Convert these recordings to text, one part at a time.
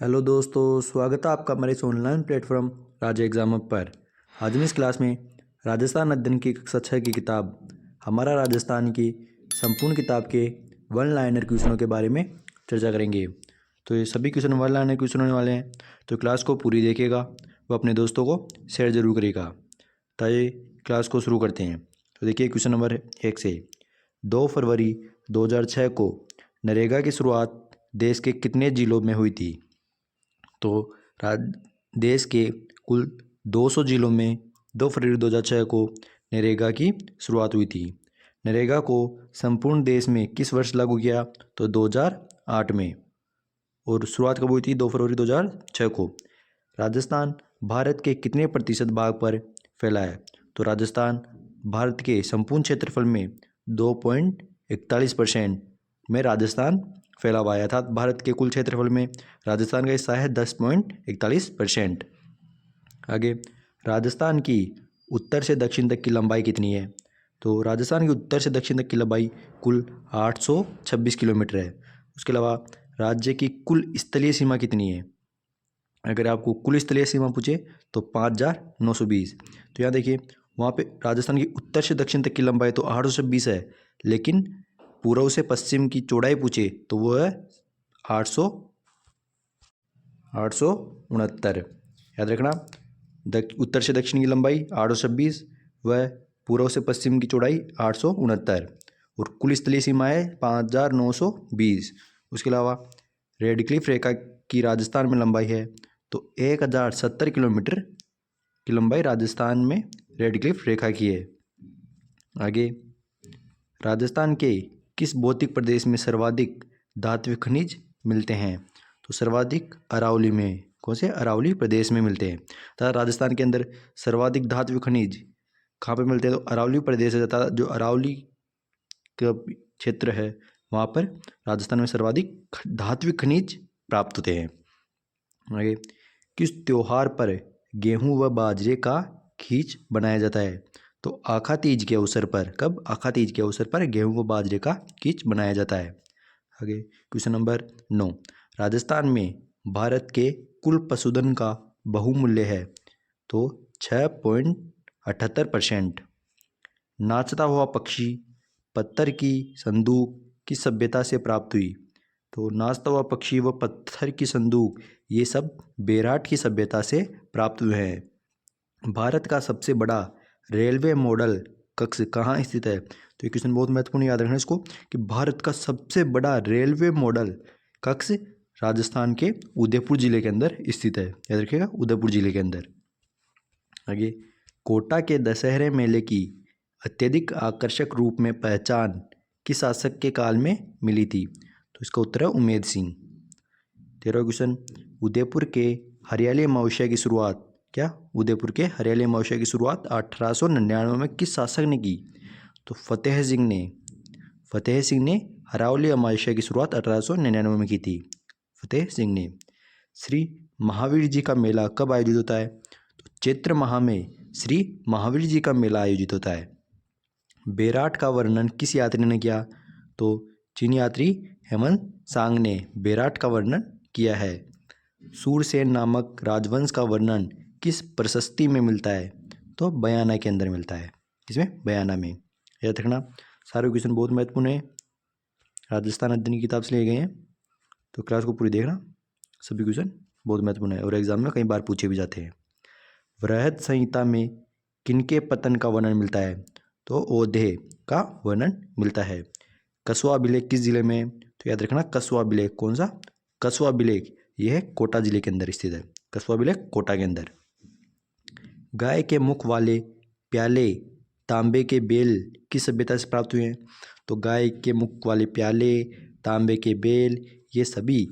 Hello दोस्तों, स्वागत है आपका हमारे इस ऑनलाइन प्लेटफॉर्म राज एग्जाम पर। आज हम इस क्लास में राजस्थान अध्ययन की कक्षा 6 की किताब हमारा राजस्थान की संपूर्ण किताब के वन लाइनर क्वेश्चनों के बारे में चर्चा करेंगे। तो ये सभी क्वेश्चन वन लाइनर क्वेश्चन होने वाले हैं, तो क्लास को पूरी देखिएगा, वो अपने दोस्तों को शेयर जरूर करेगा। तो ये क्लास को शुरू करते हैं। तो देखिए क्वेश्चन नंबर 1 से 2 फरवरी 2006 को नरेगा की शुरुआत देश के कितने जिलों में हुई थी? तो देश के कुल 200 जिलों में 2 फरवरी 2006 को नरेगा की शुरुआत हुई थी। नरेगा को संपूर्ण देश में किस वर्ष लागू किया? तो 2008 में। और शुरुआत कब हुई थी? 2 फरवरी 2006 को। राजस्थान भारत के कितने प्रतिशत भाग पर फैला है? तो राजस्थान भारत के संपूर्ण क्षेत्रफल में 2.41% में राजस्थान फैला हुआ है, अर्थात भारत के कुल क्षेत्रफल में राजस्थान का हिस्सा है 10.41%। आगे, राजस्थान की उत्तर से दक्षिण तक की लंबाई कितनी है? तो राजस्थान की उत्तर से दक्षिण तक की लंबाई कुल 826 किलोमीटर है। उसके अलावा राज्य की कुल स्थलीय सीमा कितनी है? अगर आपको कुल स्थलीय सीमा पूछे तो 5,920। तो यहाँ देखिए, वहाँ पे राजस्थान की उत्तर से दक्षिण तक की लंबाई तो 826 है, लेकिन पूर्व से पश्चिम की चौड़ाई पूछे तो वो है 869। याद रखना, उत्तर से दक्षिण की लंबाई 826, व पूर्व से पश्चिम की चौड़ाई 869, और कुल स्थलीय सीमा है 5,920। उसके अलावा रेड क्लिफ रेखा की राजस्थान में लंबाई है तो 1,070 किलोमीटर की लंबाई राजस्थान में रेड क्लिफ रेखा की है। आगे, राजस्थान के किस भौतिक प्रदेश में सर्वाधिक धात्विक खनिज मिलते हैं? तो सर्वाधिक अरावली में। कौन से? अरावली प्रदेश में मिलते हैं। तथा राजस्थान के अंदर सर्वाधिक धात्विक खनिज कहाँ पर मिलते हैं? तो अरावली प्रदेश है, तथा जो अरावली का क्षेत्र है वहाँ पर राजस्थान में सर्वाधिक धात्विक खनिज प्राप्त होते हैं। आगे, किस त्योहार पर गेहूं व बाजरे का खीच बनाया जाता है? तो आखा तीज के अवसर पर। कब? आखा तीज के अवसर पर गेहूं व बाजरे का खीच बनाया जाता है। आगे, क्वेश्चन नंबर 9। राजस्थान में भारत के कुल पशुधन का बहुमूल्य है तो 6.78%। नाचता हुआ पक्षी पत्थर की संदूक किस सभ्यता से प्राप्त हुई? तो नाचता हुआ पक्षी व पत्थर की संदूक ये सब बेराट की सभ्यता से प्राप्त हुए हैं। भारत का सबसे बड़ा रेलवे मॉडल कक्ष कहाँ स्थित है? तो ये क्वेश्चन बहुत महत्वपूर्ण, याद रखना इसको, कि भारत का सबसे बड़ा रेलवे मॉडल कक्ष राजस्थान के उदयपुर जिले के अंदर स्थित है। याद रखिएगा, उदयपुर जिले के अंदर। आगे, कोटा के दशहरे मेले की अत्यधिक आकर्षक रूप में पहचान किस शासक के काल में मिली थी? तो इसका उत्तर है उमेद सिंह। 13वां क्वेश्चन, उदयपुर के हरियाली अमावस्या की शुरुआत। क्या? उदयपुर के हरियाली अमावस्या की शुरुआत 1899 में किस शासक ने की? तो फतेह सिंह ने। फतेह सिंह ने हरियाली अमावस्या की शुरुआत 1899 में की थी, फतेह सिंह ने। श्री महावीर जी का मेला कब आयोजित होता है? तो चैत्र माह में श्री महावीर जी का मेला आयोजित होता है। बेराट का वर्णन किस यात्री ने किया? तो चीनी यात्री हेमंत सांग ने बेराट का वर्णन किया है। सूरसेन नामक राजवंश का वर्णन किस प्रशस्ति में मिलता है? तो बयाना के अंदर मिलता है। किसमें? बयाना में। याद रखना, सारे क्वेश्चन बहुत महत्वपूर्ण है, राजस्थान अध्ययन की किताब से लिए गए हैं, तो क्लास को पूरी देखना। सभी क्वेश्चन बहुत महत्वपूर्ण है और एग्जाम में कई बार पूछे भी जाते हैं। वृहद संहिता में किनके पतन का वर्णन मिलता है? तो ओधे का वर्णन मिलता है। कसवा अभिलेख किस जिले में? तो याद रखना, कसवा अभिलेख। कौन सा? कसवा अभिलेख, यह है कोटा जिले के अंदर स्थित है। कसवा अभिलेख कोटा के अंदर। गाय के मुख वाले प्याले तांबे के बेल किस सभ्यता से प्राप्त हुए हैं? तो गाय के मुख वाले प्याले, तांबे के बेल, ये सभी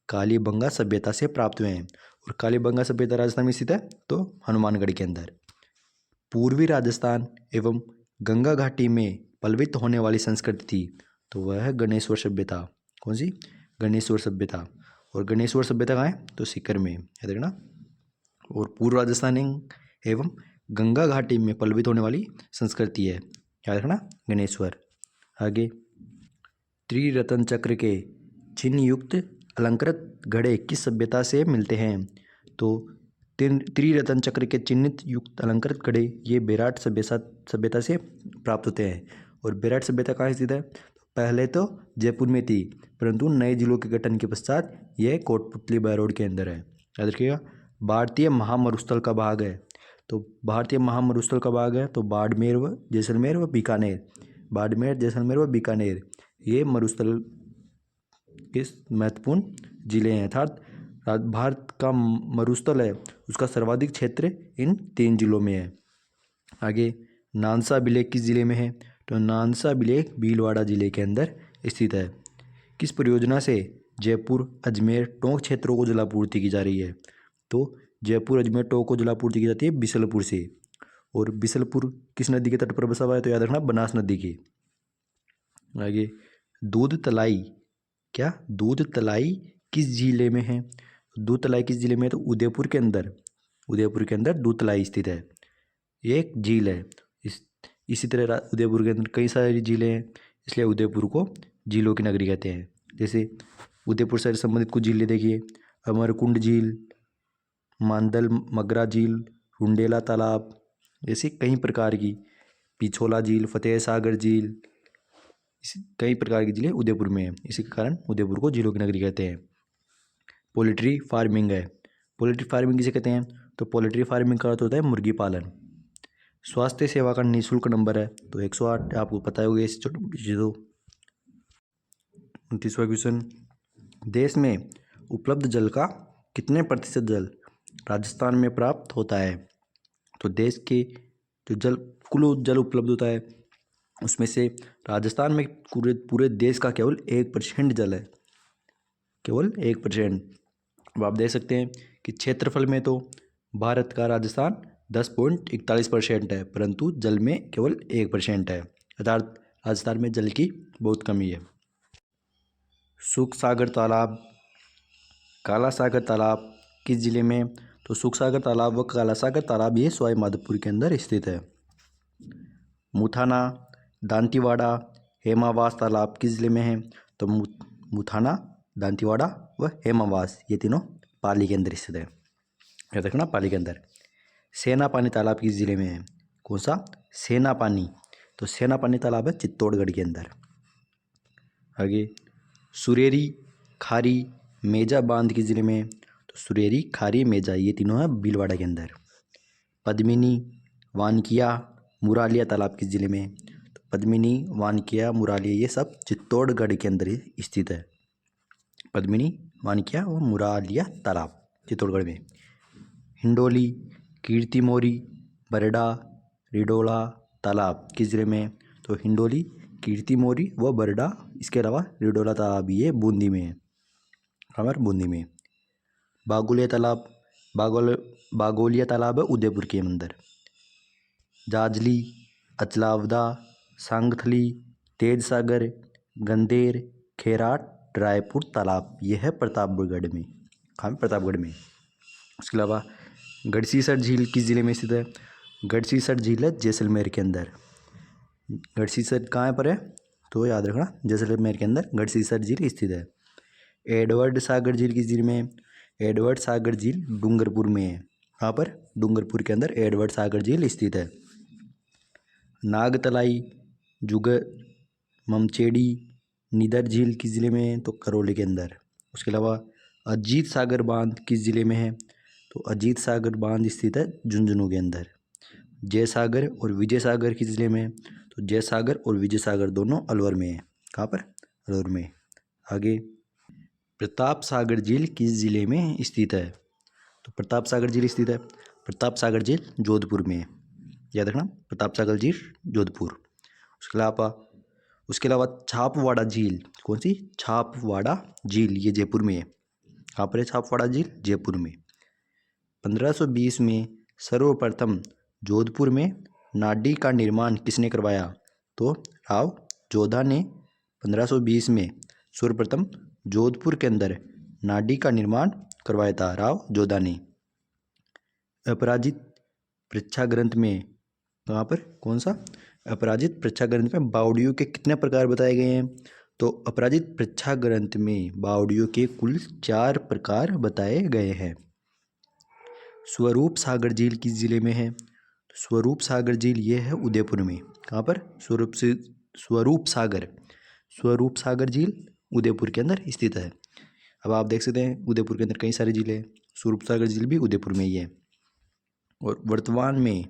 कालीबंगा सभ्यता से प्राप्त हुए हैं। और कालीबंगा सभ्यता राजस्थान में स्थित है, तो हनुमानगढ़ के अंदर। पूर्वी राजस्थान एवं गंगा घाटी में पल्वित होने वाली संस्कृति थी, तो वह है गणेश्वर सभ्यता। कौन सी? गणेश्वर सभ्यता। और गणेश्वर सभ्यता कहाँ है? तो सीकर में। याद रखना। और पूर्व राजस्थान एवं गंगा घाटी में पल्वित होने वाली संस्कृति है, याद रखना, गणेश्वर। आगे, त्रिरत्न चक्र के चिन्ह युक्त अलंकृत घड़े किस सभ्यता से मिलते हैं? तो त्रिरत्न चक्र के चिन्हित युक्त अलंकृत घड़े ये बेराट सभ्यता से प्राप्त होते हैं। और बेराट सभ्यता कहाँ स्थित है? पहले तो जयपुर में थी, परंतु नए जिलों के गठन के पश्चात यह कोटपुतली बहरोड के अंदर है। याद रखिएगा। भारतीय महामरुस्थल का भाग है। तो भारतीय महामरुस्थल का भाग है तो बाड़मेर व जैसलमेर व बीकानेर। बाड़मेर, जैसलमेर व बीकानेर ये मरुस्थल के महत्वपूर्ण जिले हैं। अर्थात भारत का मरुस्थल है उसका सर्वाधिक क्षेत्र इन 3 जिलों में है। आगे, नानसा अभिलेख किस जिले में है? तो नानसा अभिलेख भीलवाड़ा जिले के अंदर स्थित है। किस परियोजना से जयपुर अजमेर टोंक क्षेत्रों को जलापूर्ति की जा रही है? तो जयपुर अजमेर टोंक को जलापूर्ति की जाती है बिसलपुर से। और बिसलपुर किस नदी के तट पर बसा हुआ है? तो याद रखना, बनास नदी के। आगे, दूध तलाई किस जिले में है? दूध तलाई किस जिले में है? तो उदयपुर के अंदर दूध तलाई स्थित है। ये एक झील है। इसी तरह उदयपुर के अंदर कई सारी झीलें हैं, इसलिए उदयपुर को झीलों की नगरी कहते हैं। जैसे उदयपुर से संबंधित कुछ झीलें देखिए, अमरकुंड झील, मांदल मगरा झील, रुंडेला तालाब, ऐसी कई प्रकार की, पिछोला झील, फतेह सागर झील, कई प्रकार की झीलें उदयपुर में है। इसी के कारण उदयपुर को झीलों की नगरी कहते हैं। पोल्ट्री फार्मिंग है। पोल्ट्री फार्मिंग किसे कहते हैं? तो पोल्ट्री फार्मिंग का अर्थ होता है मुर्गी पालन। स्वास्थ्य सेवा का निःशुल्क नंबर है तो 108, आपको पता होगा इस चीज़ों। 29वां क्वेश्चन, देश में उपलब्ध जल का कितने प्रतिशत जल राजस्थान में प्राप्त होता है? तो देश के जो कुल जल उपलब्ध होता है उसमें से राजस्थान में पूरे देश का केवल 1% जल है, केवल 1%। अब आप देख सकते हैं कि क्षेत्रफल में तो भारत का राजस्थान 10.41% है, परंतु जल में केवल 1% है। अर्थात राजस्थान में जल की बहुत कमी है। सुख सागर तालाब, काला सागर तालाब किस जिले में? तो सुख सागर तालाब व काला सागर तालाब ये सवाई माधोपुर के अंदर स्थित है। मुथाना, दांतीवाड़ा, हेमावास तालाब किस जिले में है? तो मुथाना, दांतीवाड़ा व हेमावास ये तीनों पाली के अंदर स्थित है। याद रखना, पाली के अंदर। सेनापानी तालाब किस जिले में है? कौन सा? सेनापानी। तो सेनापानी तालाब है चित्तौड़गढ़ के अंदर। आगे, सुरेरी, खारी, मेजा बांध किस जिले में है? तो सुरेरी, खारी, मेजा ये तीनों है भीलवाड़ा के अंदर। पद्मिनी, वानकिया, मुरालिया तालाब किस जिले में है? तो पद्मिनी, वानकिया, मुरालिया ये सब चित्तौड़गढ़ के अंदर स्थित है। पद्मिनी, वानकिया व मुरालिया तालाब चित्तौड़गढ़ में। हिंडोली, कीर्तिमोरी, बरडा, रिडोला तालाब किस जिले में है? तो हिंडोली, कीर्तिमोरी व बरडा, इसके अलावा रिडोला तालाब ये बूंदी में है, हमारे बूंदी में। बागोलिया तालाब, बागोलिया तालाब है उदयपुर के अंदर। जाजली, अचलावदा, सांगथली, तेज सागर, गंदेर, खेराट, रायपुर तालाब यह है प्रतापगढ़ में, प्रतापगढ़ में। उसके अलावा गढ़सीसर झील किस जिले में स्थित है? गढ़सीसर झील है जैसलमेर के अंदर। गढ़सीसर कहाँ पर है? तो याद रखना, जैसलमेर के अंदर गढ़सीसर झील स्थित है। एडवर्ड सागर झील किस जिले में है? एडवर्ड सागर झील डूंगरपुर में है। कहाँ पर? डूंगरपुर के अंदर एडवर्ड सागर झील स्थित है। नागतलाई, जुगर, ममचेड़ी, निदर झील किस जिले में है? तो करौली के अंदर। उसके अलावा अजीत सागर बांध किस जिले में है? तो अजीत सागर बांध स्थित है झुंझुनू के अंदर। जयसागर और विजय सागर किस जिले में है? तो जयसागर और विजय सागर दोनों अलवर में है। कहाँ पर? अलवर में। आगे, प्रताप सागर झील किस जिले में स्थित है? तो प्रताप सागर झील स्थित है, प्रताप सागर झील जोधपुर में है। याद रखना, प्रताप सागर झील जोधपुर। उसके अलावा छापवाड़ा झील, कौन सी? छापवाड़ा झील ये जयपुर में है। कहाँ पर है छापवाड़ा झील? जयपुर में। 1520 में सर्वप्रथम जोधपुर में नाडी का निर्माण किसने करवाया? तो राव जोधा ने 1520 में सर्वप्रथम जोधपुर के अंदर नाडी का निर्माण करवाया था, राव जोधा ने। अपराजित पृच्छा ग्रंथ में, कहाँ पर? कौन सा? अपराजित पृच्छा ग्रंथ में बावड़ियों के कितने प्रकार बताए गए हैं? तो अपराजित परीक्षा ग्रंथ में बावड़ियों के कुल 4 प्रकार बताए गए हैं। स्वरूप सागर झील किस जिले में है? स्वरूप सागर झील ये है उदयपुर में। कहाँ पर? स्वरूप सागर झील उदयपुर के अंदर स्थित है। अब आप देख सकते हैं उदयपुर के अंदर कई सारे झील हैं, स्वरूप सागर झील भी उदयपुर में ही है। और वर्तमान में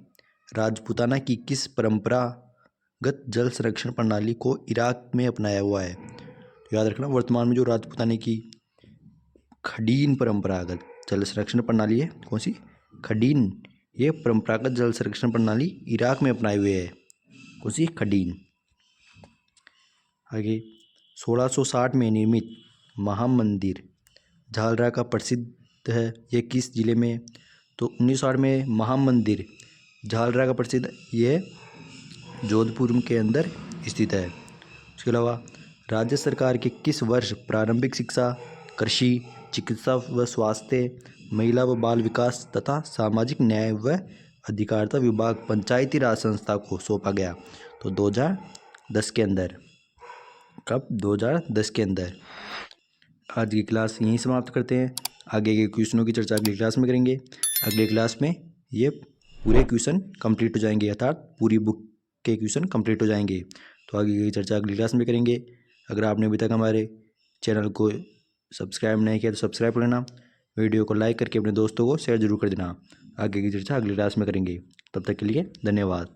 राजपूताना की किस परंपरागत जल संरक्षण प्रणाली को इराक में अपनाया हुआ है? तो याद रखना, वर्तमान में जो राजपूताना की खडीन परंपरागत जल संरक्षण प्रणाली है, कौन सी? खडीन। ये परंपरागत जल संरक्षण प्रणाली इराक में अपनाए हुए है। कौन सी? खडीन। आगे 1660 में निर्मित महामंदिर झालरा का प्रसिद्ध है, ये किस जिले में? तो 1960 में महामंदिर झालरा का प्रसिद्ध ये जोधपुर के अंदर स्थित है। उसके अलावा राज्य सरकार के किस वर्ष प्रारंभिक शिक्षा, कृषि, चिकित्सा व स्वास्थ्य, महिला व बाल विकास तथा सामाजिक न्याय व अधिकारिता विभाग पंचायती राज संस्था को सौंपा गया? तो 2010 के अंदर। कब? 2010 के अंदर। आज की क्लास यहीं समाप्त करते हैं। आगे के क्वेश्चनों की चर्चा अगली क्लास में करेंगे। अगले क्लास में ये पूरे क्वेश्चन कंप्लीट हो जाएंगे, अर्थात पूरी बुक के क्वेश्चन कंप्लीट हो जाएंगे। तो आगे की चर्चा अगली क्लास में करेंगे। अगर आपने अभी तक हमारे चैनल को सब्सक्राइब नहीं किया तो सब्सक्राइब कर लेना, वीडियो को लाइक करके अपने दोस्तों को शेयर जरूर कर देना। आगे की चर्चा अगली क्लास में करेंगे। तब तक के लिए धन्यवाद।